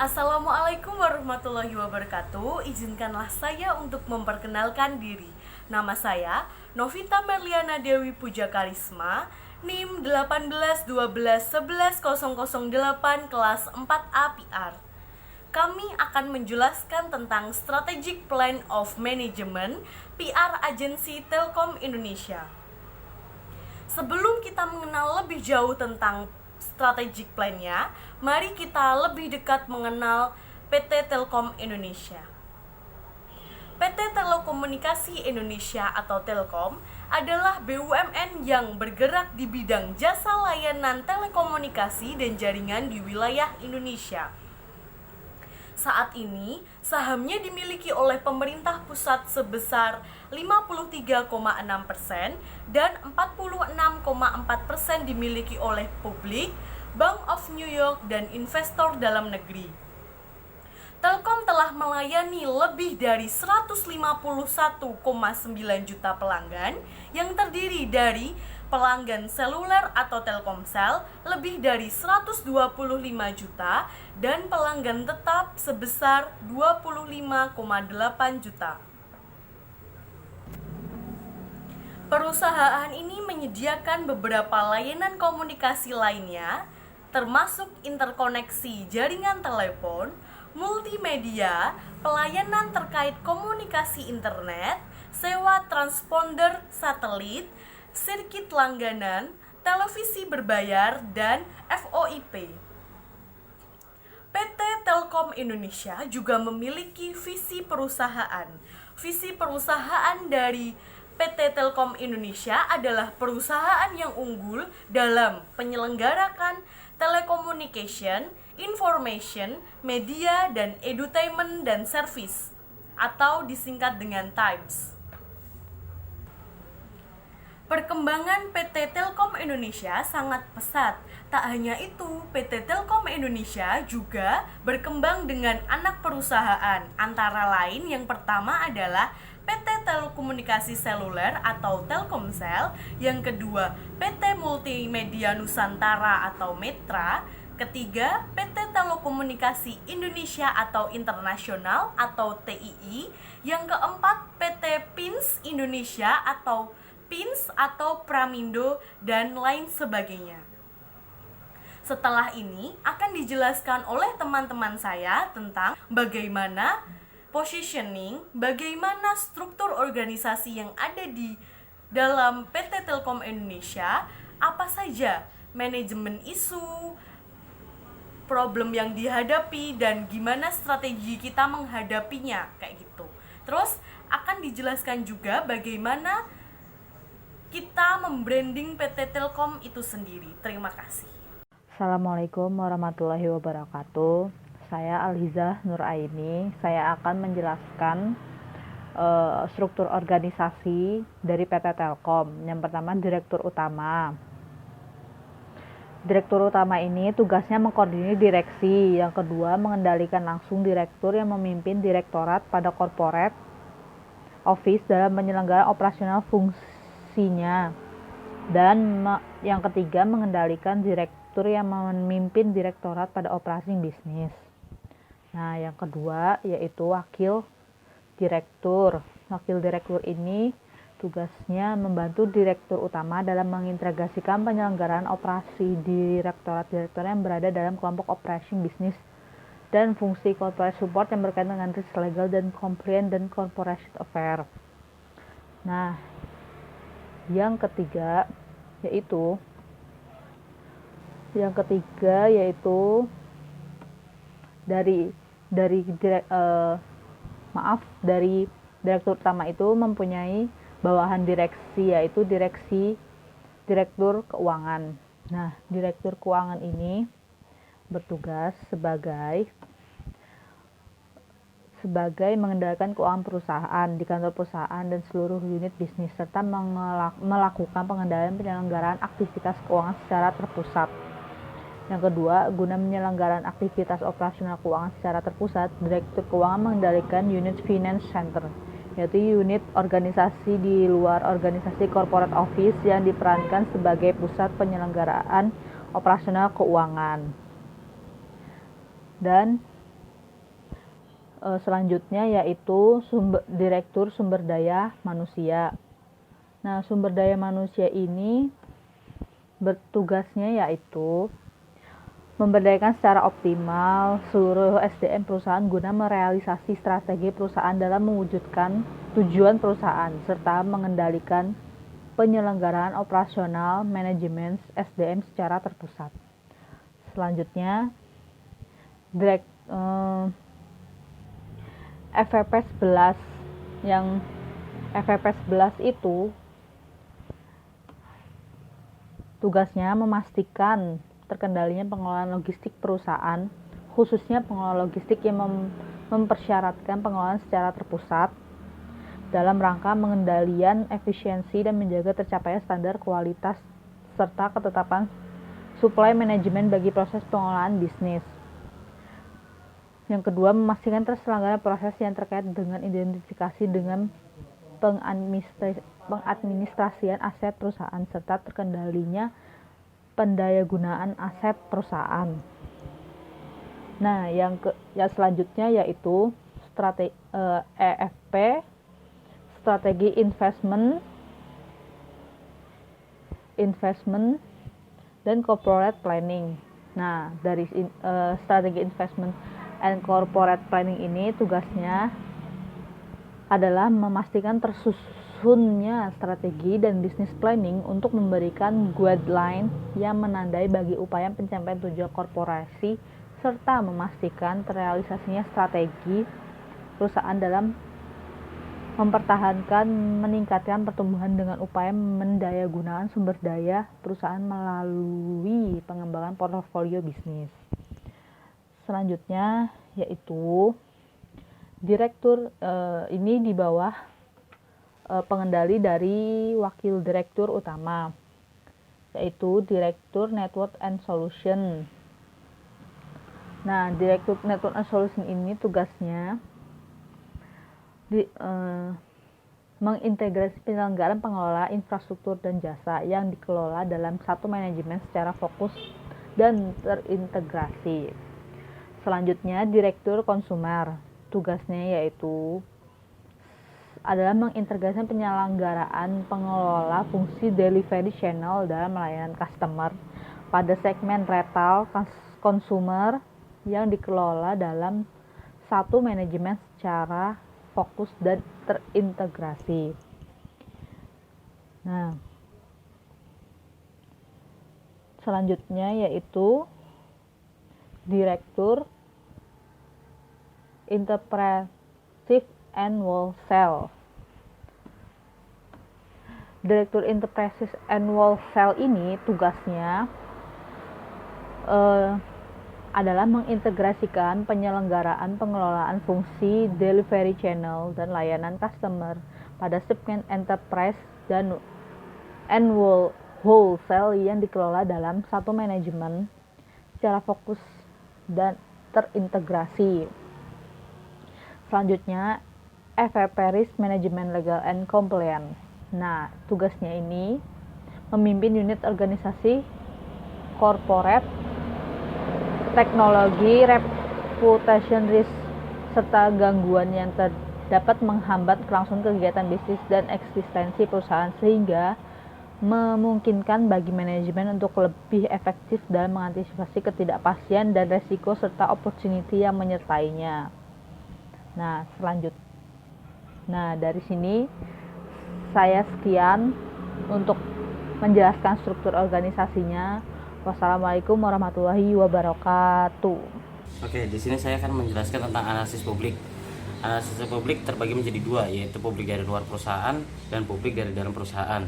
Assalamualaikum warahmatullahi wabarakatuh. Izinkanlah saya untuk memperkenalkan diri. Nama saya Novita Merliana Dewi Puja Karisma, NIM 18 12 11 008 kelas 4A PR. Kami akan menjelaskan tentang Strategic Plan of Management PR Agensi Telkom Indonesia. Sebelum kita mengenal lebih jauh tentang strategic plan-nya, mari kita lebih dekat mengenal PT Telkom Indonesia. PT Telekomunikasi Indonesia atau Telkom adalah BUMN yang bergerak di bidang jasa layanan telekomunikasi dan jaringan di wilayah Indonesia. Saat ini, sahamnya dimiliki oleh pemerintah pusat sebesar 53,6% dan 46,4% dimiliki oleh publik, Bank of New York, dan investor dalam negeri. Telkom telah melayani lebih dari 151,9 juta pelanggan yang terdiri dari pelanggan seluler atau Telkomsel lebih dari 125 juta dan pelanggan tetap sebesar 25,8 juta. Perusahaan ini menyediakan beberapa layanan komunikasi lainnya, termasuk interkoneksi jaringan telepon, multimedia, pelayanan terkait komunikasi internet, sewa transponder satelit, sirkuit langganan, televisi berbayar, dan VoIP. PT Telkom Indonesia juga memiliki visi perusahaan. Visi perusahaan dari PT Telkom Indonesia adalah perusahaan yang unggul dalam penyelenggarakan telecommunication, information, media, dan edutainment dan service, atau disingkat dengan TIMES. Perkembangan PT Telkom Indonesia sangat pesat. Tak hanya itu, PT Telkom Indonesia juga berkembang dengan anak perusahaan. Antara lain, yang pertama adalah PT Telekomunikasi Seluler atau Telkomsel, yang kedua PT Multimedia Nusantara atau Metra, ketiga PT Telekomunikasi Indonesia atau Internasional atau TII, yang keempat PT Pins Indonesia atau Pins atau Pramindo, dan lain sebagainya. Setelah ini akan dijelaskan oleh teman-teman saya tentang bagaimana positioning, bagaimana struktur organisasi yang ada di dalam PT Telkom Indonesia, apa saja manajemen isu, problem yang dihadapi, dan gimana strategi kita menghadapinya, kayak gitu. Terus akan dijelaskan juga bagaimana kita membranding PT Telkom itu sendiri. Terima kasih. Assalamualaikum warahmatullahi wabarakatuh. Saya Alhiza Nuraini. Saya akan menjelaskan struktur organisasi dari PT Telkom. Yang pertama, Direktur Utama. Direktur Utama ini tugasnya mengkoordinir direksi. Yang kedua, mengendalikan langsung direktur yang memimpin direktorat pada corporate office dalam penyelenggaraan operasional fungsinya. Dan yang ketiga, mengendalikan direktur yang memimpin direktorat pada operasi bisnis. Nah, yang kedua yaitu wakil direktur. Wakil direktur ini tugasnya membantu direktur utama dalam mengintegrasikan penyelenggaraan operasi direktorat-direktur yang berada dalam kelompok operasi bisnis dan fungsi corporate support yang berkaitan dengan risk legal dan compliance dan corporate affair. Nah, yang ketiga yaitu dari direktur utama itu mempunyai bawahan direksi, yaitu direktur keuangan. Nah, direktur keuangan ini bertugas sebagai mengendalikan keuangan perusahaan di kantor perusahaan dan seluruh unit bisnis, serta melakukan pengendalian penyelenggaraan aktivitas keuangan secara terpusat. Yang kedua, guna penyelenggaraan aktivitas operasional keuangan secara terpusat, Direktur Keuangan mengendalikan unit Finance Center, yaitu unit organisasi di luar organisasi corporate office yang diperankan sebagai pusat penyelenggaraan operasional keuangan. Dan Selanjutnya yaitu Direktur Sumber Daya Manusia. Nah, sumber daya manusia ini bertugasnya yaitu memberdayakan secara optimal seluruh SDM perusahaan guna merealisasi strategi perusahaan dalam mewujudkan tujuan perusahaan serta mengendalikan penyelenggaraan operasional manajemen SDM secara terpusat. Selanjutnya, FVP 11 yang FVP 11 itu tugasnya memastikan terkendalinya pengelolaan logistik perusahaan, khususnya pengelolaan logistik yang mempersyaratkan pengelolaan secara terpusat dalam rangka pengendalian efisiensi dan menjaga tercapainya standar kualitas serta ketetapan supply manajemen bagi proses pengelolaan bisnis. Yang kedua, memastikan terselenggaranya proses yang terkait dengan identifikasi dengan pengadministrasian aset perusahaan serta terkendalinya pendayagunaan aset perusahaan. Nah, yang selanjutnya yaitu EFP, strategi investment dan corporate planning. Nah, dari strategi investment and corporate planning ini tugasnya adalah memastikan tersusunnya strategi dan business planning untuk memberikan guideline yang menandai bagi upaya pencapaian tujuan korporasi serta memastikan terrealisasinya strategi perusahaan dalam mempertahankan meningkatkan pertumbuhan dengan upaya mendayagunakan sumber daya perusahaan melalui pengembangan portofolio bisnis. Selanjutnya yaitu direktur, ini di bawah pengendali dari wakil direktur utama, yaitu Direktur Network and Solution. Nah, Direktur Network and Solution ini tugasnya mengintegrasi penyelenggaraan pengelola infrastruktur dan jasa yang dikelola dalam satu manajemen secara fokus dan terintegrasi. Selanjutnya, Direktur Konsumer. Tugasnya yaitu adalah mengintegrasikan penyelenggaraan pengelola fungsi delivery channel dalam melayanan customer pada segmen retail consumer yang dikelola dalam satu manajemen secara fokus dan terintegrasi. Nah, selanjutnya yaitu Direktur Enterprise and Wholesale. Direktur Enterprise and Wholesale ini tugasnya adalah mengintegrasikan penyelenggaraan pengelolaan fungsi delivery channel dan layanan customer pada segmen enterprise dan wholesale yang dikelola dalam satu manajemen secara fokus dan terintegrasi. Selanjutnya, FVP Risk Management Legal and Compliance. Nah, tugasnya ini memimpin unit organisasi corporate, teknologi, reputation risk, serta gangguan yang dapat menghambat kelangsungan kegiatan bisnis dan eksistensi perusahaan sehingga memungkinkan bagi manajemen untuk lebih efektif dalam mengantisipasi ketidakpastian dan resiko serta opportunity yang menyertainya. Nah, dari sini saya sekian untuk menjelaskan struktur organisasinya. Wassalamualaikum warahmatullahi wabarakatuh. Oke, di sini saya akan menjelaskan tentang analisis publik. Analisis publik terbagi menjadi dua, yaitu publik dari luar perusahaan dan publik dari dalam perusahaan.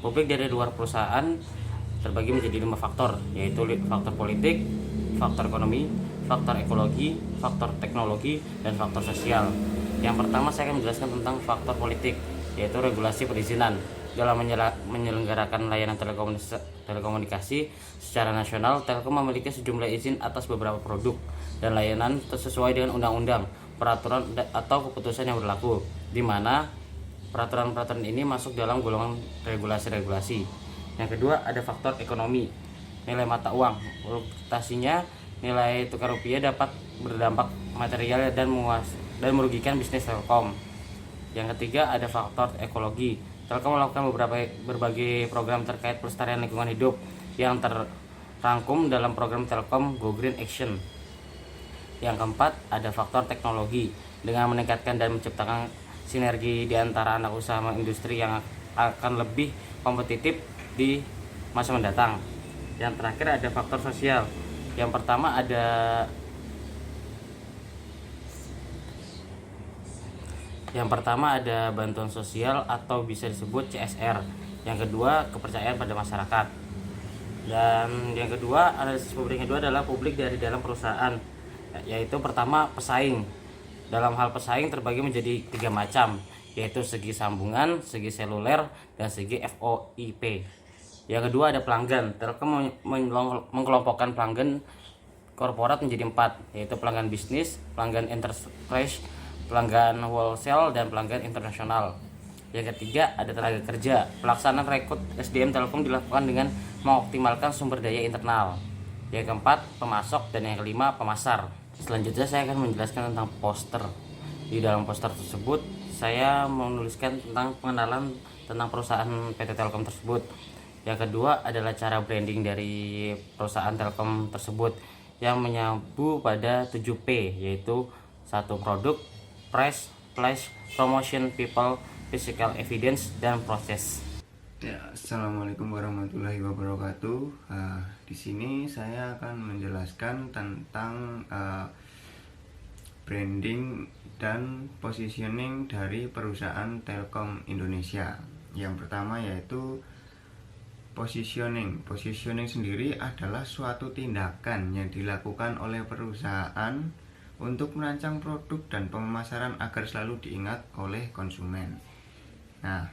Publik dari luar perusahaan terbagi menjadi 5 faktor, yaitu faktor politik, faktor ekonomi, faktor ekologi, faktor teknologi, dan faktor sosial. Yang pertama saya akan menjelaskan tentang faktor politik, yaitu regulasi perizinan. Dalam menyelenggarakan layanan telekomunikasi secara nasional, Telkom memiliki sejumlah izin atas beberapa produk dan layanan sesuai dengan undang-undang, peraturan atau keputusan yang berlaku, di mana peraturan-peraturan ini masuk dalam golongan regulasi-regulasi. Yang kedua, ada faktor ekonomi, nilai mata uang. Fluktuasinya nilai tukar rupiah dapat berdampak material dan merugikan bisnis Telkom. Yang ketiga ada faktor ekologi. Telkom melakukan berbagai program terkait pelestarian lingkungan hidup yang terrangkum dalam program Telkom Go Green Action. Yang keempat ada faktor teknologi. Dengan meningkatkan dan menciptakan sinergi di antara anak usaha industri yang akan lebih kompetitif di masa mendatang. Yang terakhir ada faktor sosial. Yang pertama ada bantuan sosial atau bisa disebut CSR. Yang kedua kepercayaan pada masyarakat. Dan yang kedua analisis publik yang kedua adalah publik dari dalam perusahaan, yaitu pertama pesaing. Dalam hal pesaing terbagi menjadi 3 macam, yaitu segi sambungan, segi seluler, dan segi VoIP. Yang kedua ada pelanggan. Telkom mengkelompokkan pelanggan korporat menjadi 4, yaitu pelanggan bisnis, pelanggan enterprise, pelanggan wholesale, dan pelanggan internasional. Yang ketiga ada tenaga kerja. Pelaksanaan rekrut SDM Telkom dilakukan dengan mengoptimalkan sumber daya internal. Yang keempat pemasok, dan yang kelima pemasar. Selanjutnya saya akan menjelaskan tentang poster. Di dalam poster tersebut saya menuliskan tentang pengenalan tentang perusahaan PT Telkom tersebut. Yang kedua adalah cara branding dari perusahaan Telkom tersebut yang menyambu pada 7P, yaitu 1 produk, price, place, promotion, people, physical evidence, dan proses. Ya, assalamualaikum warahmatullahi wabarakatuh. Di sini saya akan menjelaskan tentang branding dan positioning dari perusahaan Telkom Indonesia. Yang pertama yaitu positioning. Positioning sendiri adalah suatu tindakan yang dilakukan oleh perusahaan untuk merancang produk dan pemasaran agar selalu diingat oleh konsumen. Nah,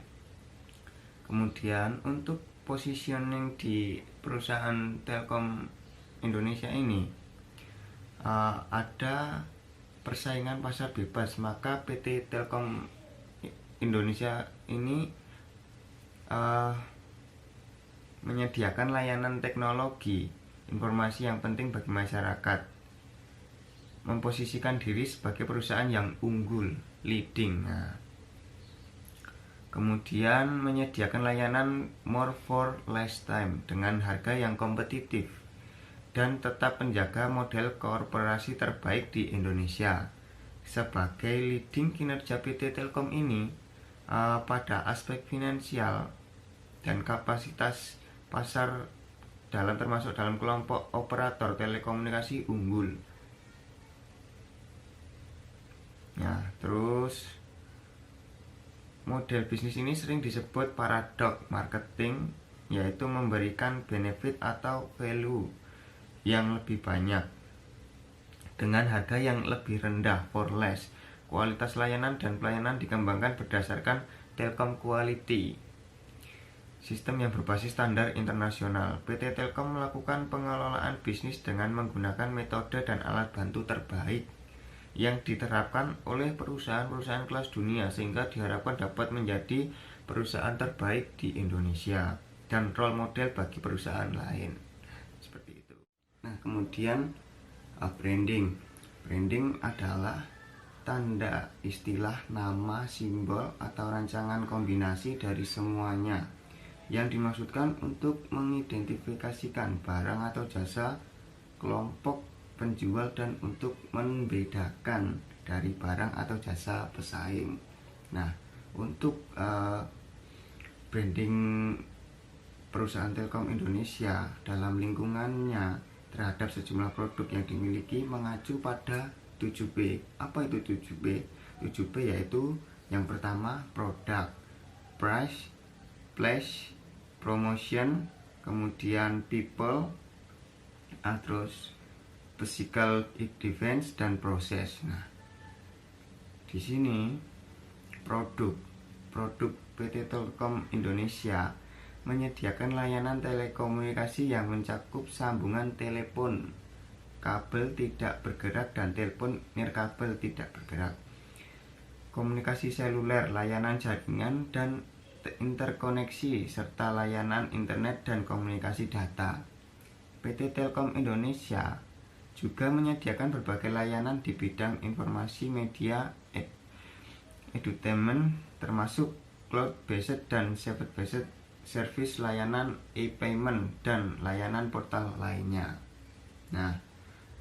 kemudian untuk positioning di perusahaan Telkom Indonesia ini ada persaingan pasar bebas, maka PT Telkom Indonesia ini menyediakan layanan teknologi informasi yang penting bagi masyarakat, memposisikan diri sebagai perusahaan yang unggul, leading. Kemudian menyediakan layanan more for less time dengan harga yang kompetitif dan tetap menjaga model korporasi terbaik di Indonesia. Sebagai leading kinerja PT Telkom ini pada aspek finansial dan kapasitas pasar termasuk dalam kelompok operator telekomunikasi unggul. Nah, terus model bisnis ini sering disebut paradox marketing, yaitu memberikan benefit atau value yang lebih banyak dengan harga yang lebih rendah for less. Kualitas layanan dan pelayanan dikembangkan berdasarkan Telkom Quality, sistem yang berbasis standar internasional. PT Telkom melakukan pengelolaan bisnis dengan menggunakan metode dan alat bantu terbaik yang diterapkan oleh perusahaan-perusahaan kelas dunia, sehingga diharapkan dapat menjadi perusahaan terbaik di Indonesia dan role model bagi perusahaan lain. Seperti itu. Nah, kemudian branding. Branding adalah tanda, istilah, nama, simbol, atau rancangan kombinasi dari semuanya yang dimaksudkan untuk mengidentifikasikan barang atau jasa kelompok penjual dan untuk membedakan dari barang atau jasa pesaing. Nah, untuk branding perusahaan Telkom Indonesia dalam lingkungannya terhadap sejumlah produk yang dimiliki mengacu pada 7B. Apa itu 7B? 7B yaitu yang pertama produk, price, place, promotion, kemudian people, terus physical events, dan proses. Nah, di sini produk PT Telkom Indonesia menyediakan layanan telekomunikasi yang mencakup sambungan telepon kabel tidak bergerak dan telepon nirkabel tidak bergerak, komunikasi seluler, layanan jaringan dan interkoneksi, serta layanan internet dan komunikasi data. PT Telkom Indonesia juga menyediakan berbagai layanan di bidang informasi media, edutainment, termasuk cloud-based dan server-based service, layanan e-payment, dan layanan portal lainnya. Nah,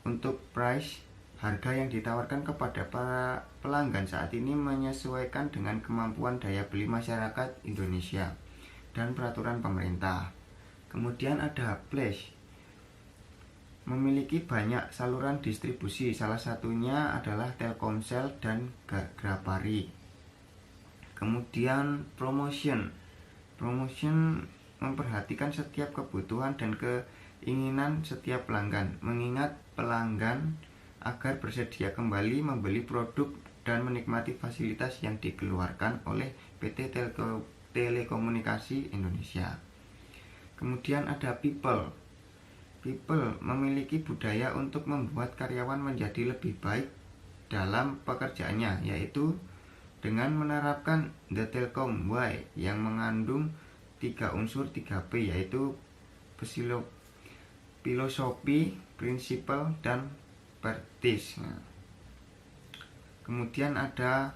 untuk price, harga yang ditawarkan kepada para pelanggan saat ini menyesuaikan dengan kemampuan daya beli masyarakat Indonesia dan peraturan pemerintah. Kemudian ada Flash, memiliki banyak saluran distribusi, salah satunya adalah Telkomsel dan Grapari. Kemudian Promotion memperhatikan setiap kebutuhan dan keinginan setiap pelanggan, mengingat pelanggan agar bersedia kembali membeli produk dan menikmati fasilitas yang dikeluarkan oleh PT Telekomunikasi Indonesia. Kemudian ada People memiliki budaya untuk membuat karyawan menjadi lebih baik dalam pekerjaannya, yaitu dengan menerapkan The Telkom Way yang mengandung 3 unsur 3P, yaitu filosofi, prinsipal, dan practice. Kemudian ada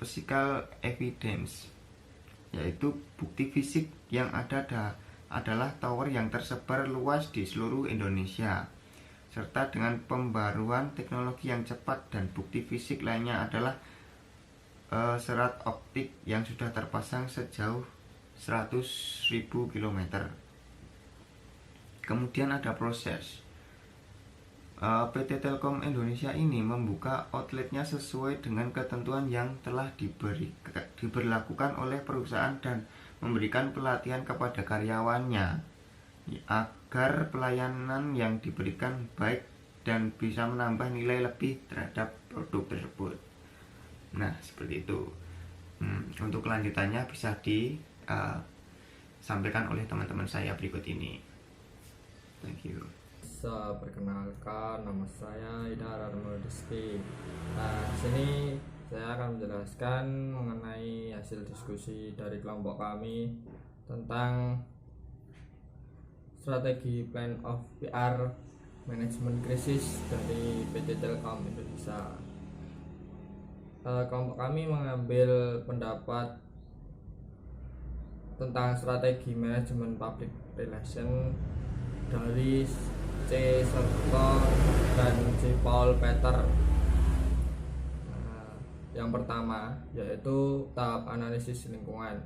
physical evidence, yaitu bukti fisik yang adalah tower yang tersebar luas di seluruh Indonesia, serta dengan pembaruan teknologi yang cepat, dan bukti fisik lainnya adalah serat optik yang sudah terpasang sejauh 100.000 km. Kemudian ada proses. PT Telkom Indonesia ini membuka outletnya sesuai dengan ketentuan yang telah diberlakukan oleh perusahaan dan memberikan pelatihan kepada karyawannya agar pelayanan yang diberikan baik dan bisa menambah nilai lebih terhadap produk tersebut. Nah, seperti itu. Untuk kelanjutannya bisa disampaikan oleh teman-teman saya berikut ini. Thank you. Perkenalkan, nama saya Idhar Arnold Rizky. Nah, sini saya akan menjelaskan mengenai hasil diskusi dari kelompok kami tentang strategi plan of PR manajemen krisis dari PT Telkom Indonesia. Kelompok kami mengambil pendapat tentang strategi manajemen public relation dari C. Serto dan C. Paul Peter. Yang pertama yaitu tahap analisis lingkungan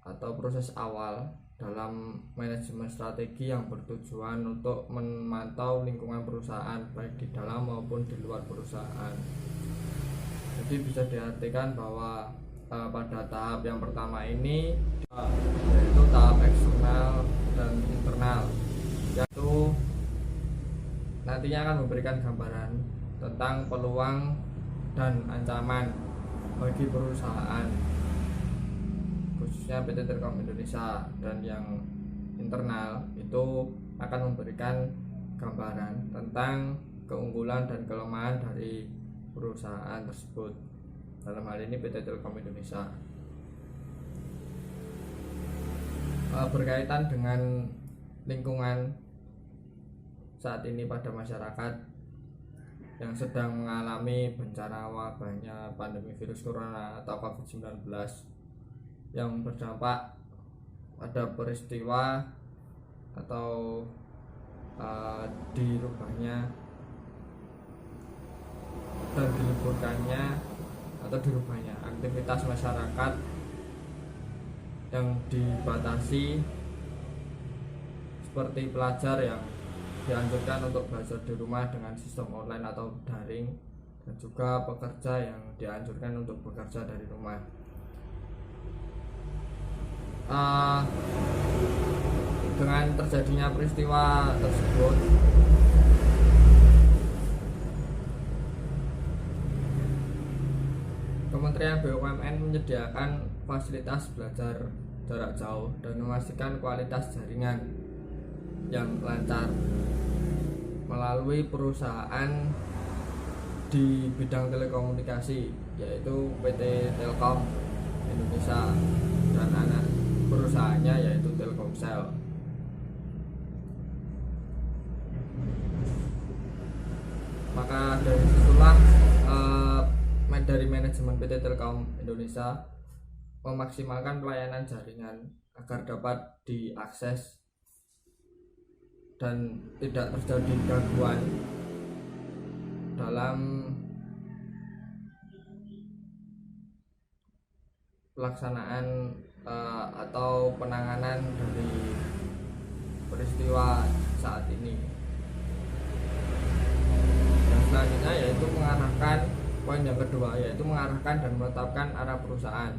atau proses awal dalam manajemen strategi yang bertujuan untuk memantau lingkungan perusahaan baik di dalam maupun di luar perusahaan. Jadi bisa diartikan bahwa pada tahap yang pertama ini yaitu tahap eksternal dan internal, yaitu nantinya akan memberikan gambaran tentang peluang dan ancaman bagi perusahaan khususnya PT Telkom Indonesia, dan yang internal itu akan memberikan gambaran tentang keunggulan dan kelemahan dari perusahaan tersebut, dalam hal ini PT Telkom Indonesia. Berkaitan dengan lingkungan saat ini pada masyarakat yang sedang mengalami bencana wabahnya pandemi virus corona atau COVID-19 yang berdampak pada peristiwa atau dirubahnya dan diliburkannya atau dirubahnya aktivitas masyarakat yang dibatasi, seperti pelajar yang dianjurkan untuk belajar di rumah dengan sistem online atau daring, dan juga pekerja yang dianjurkan untuk bekerja dari rumah. Dengan terjadinya peristiwa tersebut, Kementerian BUMN menyediakan fasilitas belajar jarak jauh dan memastikan kualitas jaringan yang lancar melalui perusahaan di bidang telekomunikasi, yaitu PT Telkom Indonesia dan anak perusahaannya yaitu Telkomsel. dari manajemen PT Telkom Indonesia memaksimalkan pelayanan jaringan agar dapat diakses dan tidak terjadi gangguan dalam pelaksanaan atau penanganan dari peristiwa saat ini. Dan selanjutnya yaitu mengarahkan, poin yang kedua yaitu mengarahkan dan menetapkan arah perusahaan.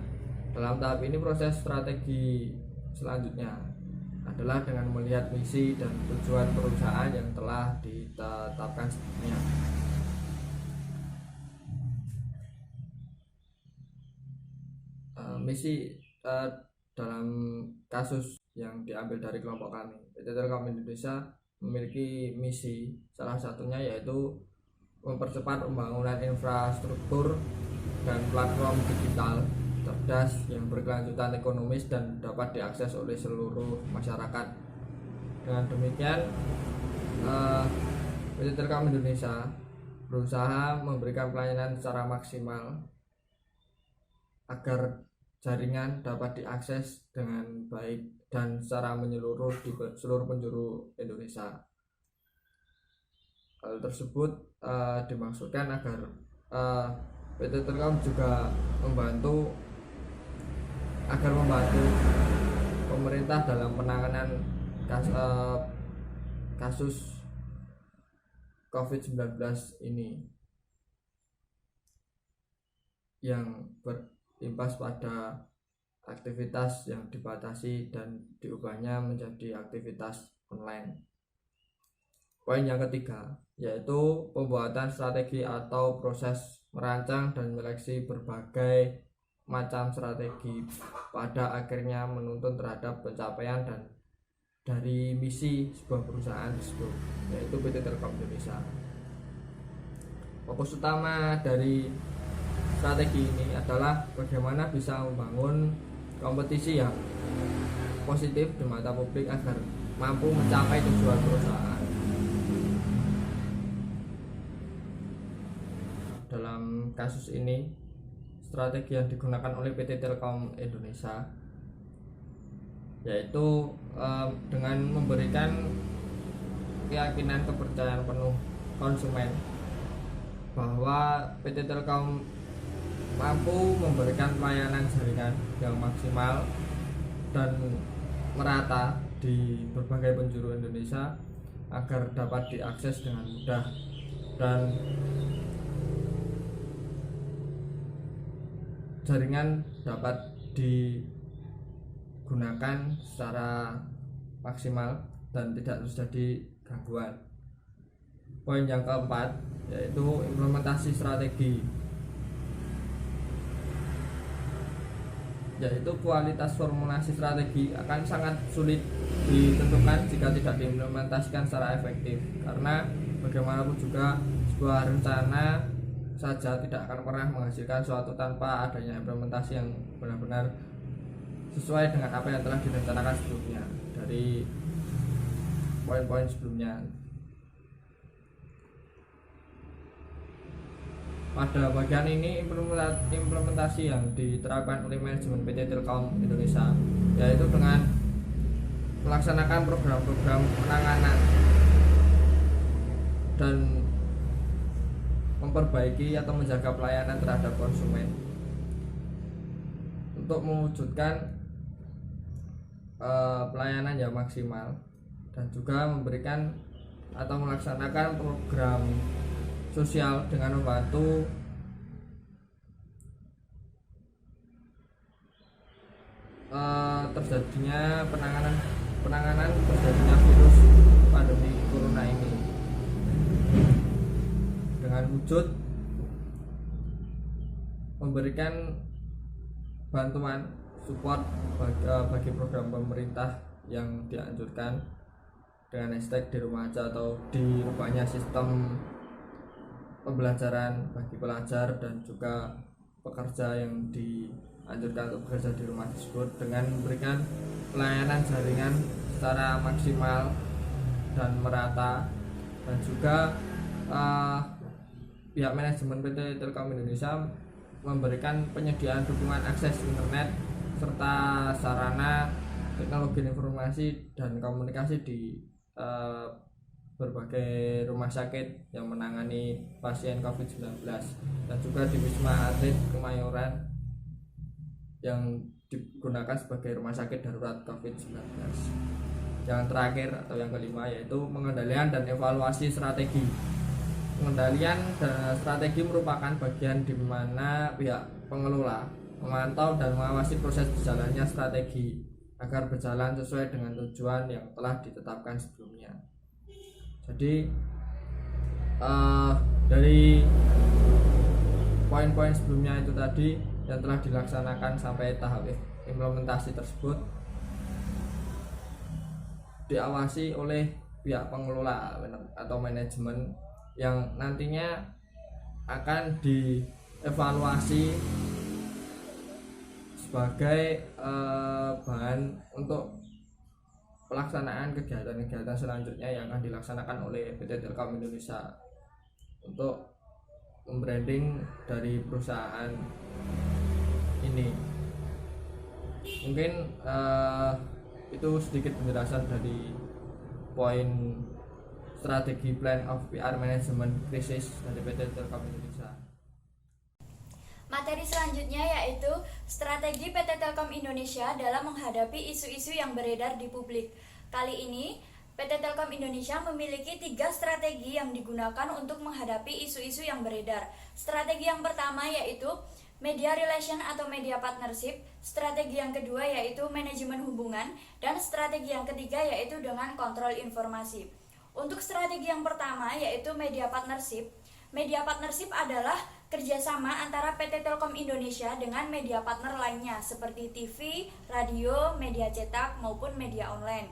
Dalam tahap ini proses strategi selanjutnya adalah dengan melihat misi dan tujuan perusahaan yang telah ditetapkan sebelumnya. Misi dalam kasus yang diambil dari kelompok kami, PT Telkom Indonesia memiliki misi, salah satunya yaitu mempercepat pembangunan infrastruktur dan platform digital cerdas yang berkelanjutan ekonomis dan dapat diakses oleh seluruh masyarakat. Dengan demikian, PT Telkom Indonesia berusaha memberikan pelayanan secara maksimal agar jaringan dapat diakses dengan baik dan secara menyeluruh di seluruh penjuru Indonesia. Hal tersebut dimaksudkan agar PT Telkom juga membantu pemerintah dalam penanganan kasus COVID-19 ini yang berimbas pada aktivitas yang dibatasi dan diubahnya menjadi aktivitas online. Poin yang ketiga yaitu pembuatan strategi atau proses merancang dan menyeleksi berbagai macam strategi pada akhirnya menuntun terhadap pencapaian dan dari misi sebuah perusahaan tersebut, yaitu PT Telkom Indonesia. Fokus utama dari strategi ini adalah bagaimana bisa membangun kompetisi yang positif di mata publik agar mampu mencapai tujuan perusahaan. Dalam kasus ini, strategi yang digunakan oleh PT Telkom Indonesia yaitu dengan memberikan keyakinan kepercayaan penuh konsumen bahwa PT Telkom mampu memberikan pelayanan jaringan yang maksimal dan merata di berbagai penjuru Indonesia agar dapat diakses dengan mudah dan jaringan dapat digunakan secara maksimal dan tidak terjadi gangguan. Poin yang keempat yaitu implementasi strategi, yaitu kualitas formulasi strategi akan sangat sulit ditentukan jika tidak diimplementasikan secara efektif, karena bagaimanapun juga sebuah rencana saja tidak akan pernah menghasilkan suatu tanpa adanya implementasi yang benar-benar sesuai dengan apa yang telah direncanakan sebelumnya dari poin-poin sebelumnya. Pada bagian ini implementasi yang diterapkan oleh manajemen PT Telkom Indonesia yaitu dengan melaksanakan program-program penanganan dan memperbaiki atau menjaga pelayanan terhadap konsumen untuk mewujudkan pelayanan yang maksimal dan juga memberikan atau melaksanakan program sosial dengan membantu terjadinya penanganan terjadinya virus pandemi corona ini dengan wujud memberikan bantuan support bagi program pemerintah yang dianjurkan dengan hashtag di rumah aja atau dirubahnya sistem pembelajaran bagi pelajar dan juga pekerja yang dianjurkan untuk bekerja di rumah tersebut dengan memberikan pelayanan jaringan secara maksimal dan merata, dan juga pihak manajemen PT Telkom Indonesia memberikan penyediaan dukungan akses internet serta sarana teknologi informasi dan komunikasi di berbagai rumah sakit yang menangani pasien COVID-19 dan juga di Wisma Atlet Kemayoran yang digunakan sebagai rumah sakit darurat COVID-19. Yang terakhir atau yang kelima yaitu pengendalian dan evaluasi strategi. Pengendalian dan strategi merupakan bagian di mana pihak pengelola memantau dan mengawasi proses berjalannya strategi agar berjalan sesuai dengan tujuan yang telah ditetapkan sebelumnya. Jadi dari poin-poin sebelumnya itu tadi yang telah dilaksanakan sampai tahap implementasi tersebut diawasi oleh pihak pengelola atau manajemen yang nantinya akan dievaluasi sebagai bahan untuk pelaksanaan kegiatan-kegiatan selanjutnya yang akan dilaksanakan oleh PT Telkom Indonesia untuk membranding dari perusahaan ini. Mungkin itu sedikit penjelasan dari poin strategi Plan of PR Management Crisis dari PT Telkom Indonesia. Materi selanjutnya yaitu strategi PT Telkom Indonesia dalam menghadapi isu-isu yang beredar di publik. Kali ini, PT Telkom Indonesia memiliki 3 strategi yang digunakan untuk menghadapi isu-isu yang beredar. Strategi yang pertama yaitu media relation atau media partnership, strategi yang kedua yaitu manajemen hubungan, dan strategi yang ketiga yaitu dengan kontrol informasi. Untuk strategi yang pertama yaitu media partnership. Media partnership adalah kerjasama antara PT Telkom Indonesia dengan media partner lainnya seperti TV, radio, media cetak, maupun media online.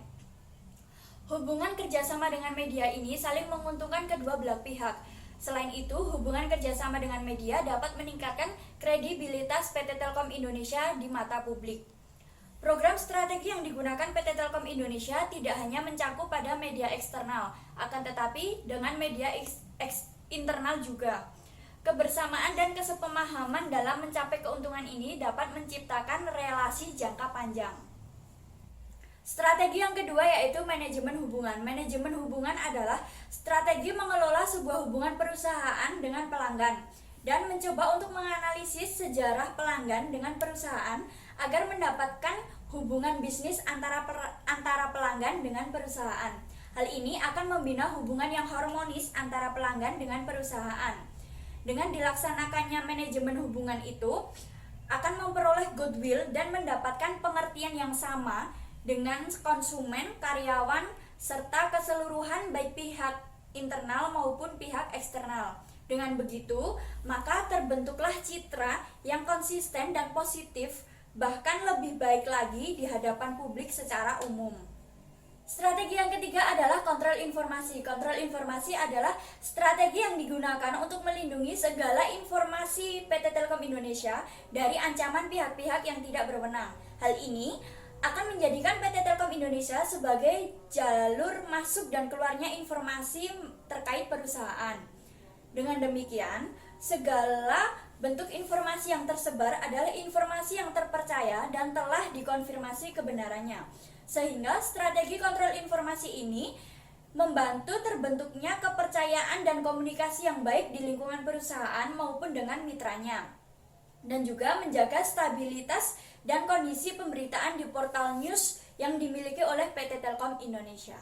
Hubungan kerjasama dengan media ini saling menguntungkan kedua belah pihak. Selain itu, hubungan kerjasama dengan media dapat meningkatkan kredibilitas PT Telkom Indonesia di mata publik. Program strategi yang digunakan PT Telkom Indonesia tidak hanya mencakup pada media eksternal, akan tetapi dengan media internal juga. Kebersamaan dan kesepemahaman dalam mencapai keuntungan ini dapat menciptakan relasi jangka panjang. Strategi yang kedua yaitu manajemen hubungan. Manajemen hubungan adalah strategi mengelola sebuah hubungan perusahaan dengan pelanggan dan mencoba untuk menganalisis sejarah pelanggan dengan perusahaan agar mendapatkan hubungan bisnis antara pelanggan dengan perusahaan. Hal ini akan membina hubungan yang harmonis antara pelanggan dengan perusahaan. Dengan dilaksanakannya manajemen hubungan itu akan memperoleh goodwill dan mendapatkan pengertian yang sama dengan konsumen, karyawan, serta keseluruhan baik pihak internal maupun pihak eksternal. Dengan begitu, maka terbentuklah citra yang konsisten dan positif, bahkan lebih baik lagi di hadapan publik secara umum. Strategi yang ketiga adalah kontrol informasi. Kontrol informasi adalah strategi yang digunakan untuk melindungi segala informasi PT Telkom Indonesia dari ancaman pihak-pihak yang tidak berwenang. Hal ini akan menjadikan PT Telkom Indonesia sebagai jalur masuk dan keluarnya informasi terkait perusahaan. Dengan demikian, segala bentuk informasi yang tersebar adalah informasi yang terpercaya dan telah dikonfirmasi kebenarannya. Sehingga strategi kontrol informasi ini membantu terbentuknya kepercayaan dan komunikasi yang baik di lingkungan perusahaan maupun dengan mitranya. Dan juga menjaga stabilitas dan kondisi pemberitaan di portal news yang dimiliki oleh PT Telkom Indonesia.